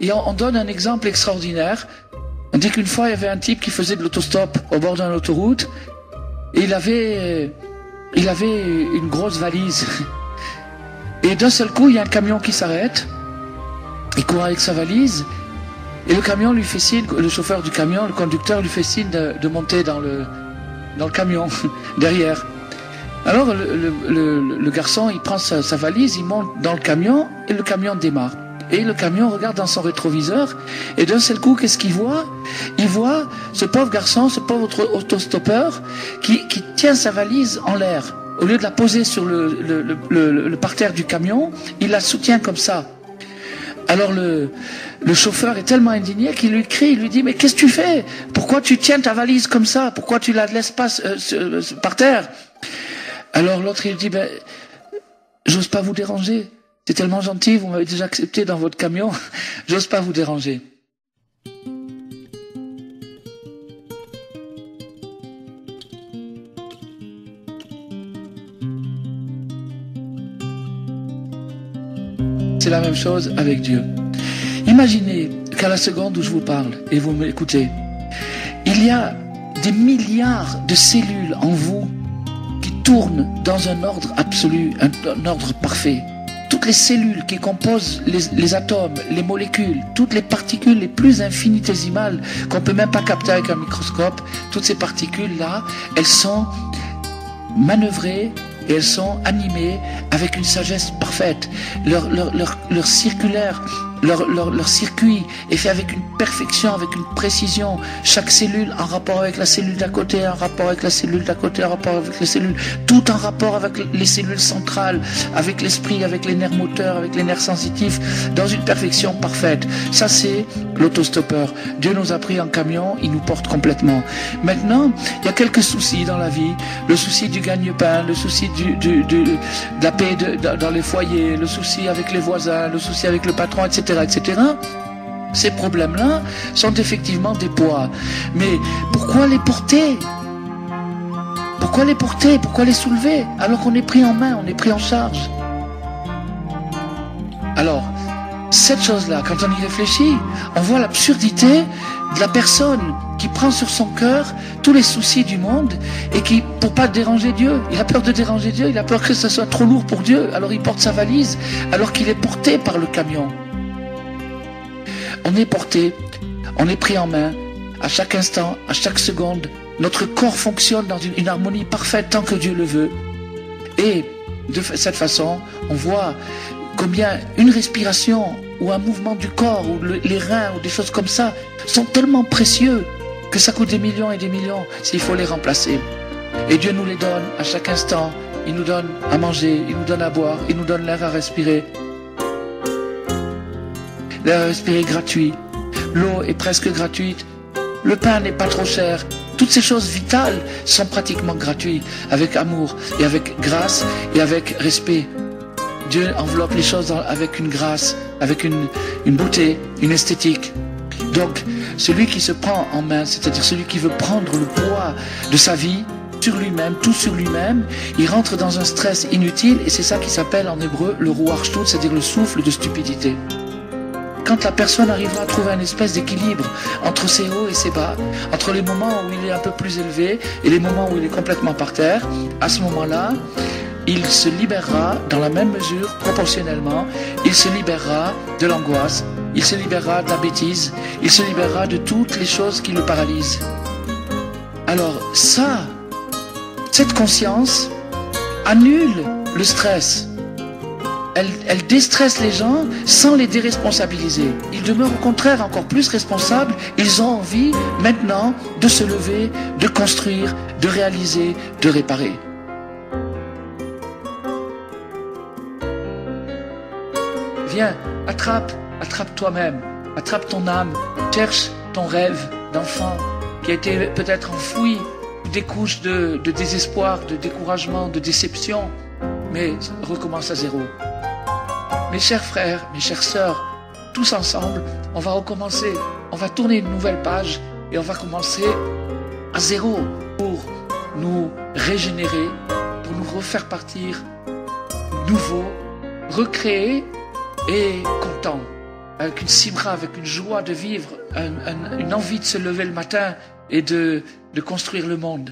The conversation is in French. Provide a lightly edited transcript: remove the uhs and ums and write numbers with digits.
Et on donne un exemple extraordinaire. On dit qu'une fois, il y avait un type qui faisait de l'autostop au bord d'une autoroute, et il avait une grosse valise. Et d'un seul coup, il y a un camion qui s'arrête, il court avec sa valise, et le camion lui fait signe, le chauffeur du camion, le conducteur lui fait signe de monter dans le camion, derrière. Alors le garçon, il prend sa valise, il monte dans le camion, et le camion démarre. Et le camion regarde dans son rétroviseur, et d'un seul coup, qu'est-ce qu'il voit? Il voit ce pauvre garçon, ce pauvre autostoppeur, qui tient sa valise en l'air. Au lieu de la poser sur le parterre du camion, il la soutient comme ça. Alors le chauffeur est tellement indigné qu'il lui crie, il lui dit « Mais qu'est-ce que tu fais? Pourquoi tu tiens ta valise comme ça? Pourquoi tu la laisses pas par terre ?» Alors l'autre il dit « Ben, j'ose pas vous déranger. C'est tellement gentil, vous m'avez déjà accepté dans votre camion, j'ose pas vous déranger. » C'est la même chose avec Dieu. Imaginez qu'à la seconde où je vous parle, et vous m'écoutez, il y a des milliards de cellules en vous qui tournent dans un ordre absolu, un ordre parfait. Toutes les cellules qui composent les atomes, les molécules, toutes les particules les plus infinitésimales qu'on ne peut même pas capter avec un microscope, toutes ces particules-là, elles sont manœuvrées et elles sont animées avec une sagesse parfaite. Leur circulaire, leur circuit est fait avec une perfection, avec une précision. Chaque cellule en rapport avec la cellule d'à côté, en rapport avec la cellule d'à côté, en rapport avec les cellules, tout en rapport avec les cellules centrales, avec l'esprit, avec les nerfs moteurs, avec les nerfs sensitifs, dans une perfection parfaite. Ça, c'est l'autostoppeur. Dieu nous a pris en camion, il nous porte complètement. Maintenant, il y a quelques soucis dans la vie. Le souci du gagne-pain, le souci de la paix dans les foyers, le souci avec les voisins, le souci avec le patron, etc. etc. Ces problèmes-là sont effectivement des poids. Mais pourquoi les porter? Pourquoi les porter? Pourquoi les soulever? Alors qu'on est pris en main, on est pris en charge. Alors, cette chose-là, quand on y réfléchit, on voit l'absurdité de la personne qui prend sur son cœur tous les soucis du monde et qui, pour pas déranger Dieu, il a peur de déranger Dieu, il a peur que ça soit trop lourd pour Dieu, alors il porte sa valise, alors qu'il est porté par le camion. On est porté, on est pris en main, à chaque instant, à chaque seconde, notre corps fonctionne dans une harmonie parfaite tant que Dieu le veut. Et de cette façon, on voit combien une respiration ou un mouvement du corps ou les reins ou des choses comme ça sont tellement précieux que ça coûte des millions et des millions s'il faut les remplacer. Et Dieu nous les donne à chaque instant. Il nous donne à manger, il nous donne à boire, il nous donne l'air à respirer. L'air à respirer est gratuit. L'eau est presque gratuite. Le pain n'est pas trop cher. Toutes ces choses vitales sont pratiquement gratuites, avec amour et avec grâce et avec respect. Dieu enveloppe les choses avec une grâce, avec une beauté, une esthétique. Donc, celui qui se prend en main, c'est-à-dire celui qui veut prendre le poids de sa vie sur lui-même, tout sur lui-même, il rentre dans un stress inutile et c'est ça qui s'appelle en hébreu le ruach-tut, c'est-à-dire le souffle de stupidité. Quand la personne arrivera à trouver une espèce d'équilibre entre ses hauts et ses bas, entre les moments où il est un peu plus élevé et les moments où il est complètement par terre, à ce moment-là, il se libérera dans la même mesure, proportionnellement, il se libérera de l'angoisse, il se libérera de la bêtise, il se libérera de toutes les choses qui le paralysent. Alors ça, cette conscience annule le stress. Elle déstresse les gens sans les déresponsabiliser. Ils demeurent au contraire encore plus responsables. Ils ont envie maintenant de se lever, de construire, de réaliser, de réparer. Viens, attrape toi-même, attrape ton âme, cherche ton rêve d'enfant qui a été peut-être enfoui, des couches de désespoir, de découragement, de déception, mais recommence à zéro. Mes chers frères, mes chères sœurs, tous ensemble, on va recommencer, on va tourner une nouvelle page et on va commencer à zéro pour nous régénérer, pour nous refaire partir nouveau, recréer et content. avec une simra, avec une joie de vivre, une envie de se lever le matin et de construire le monde.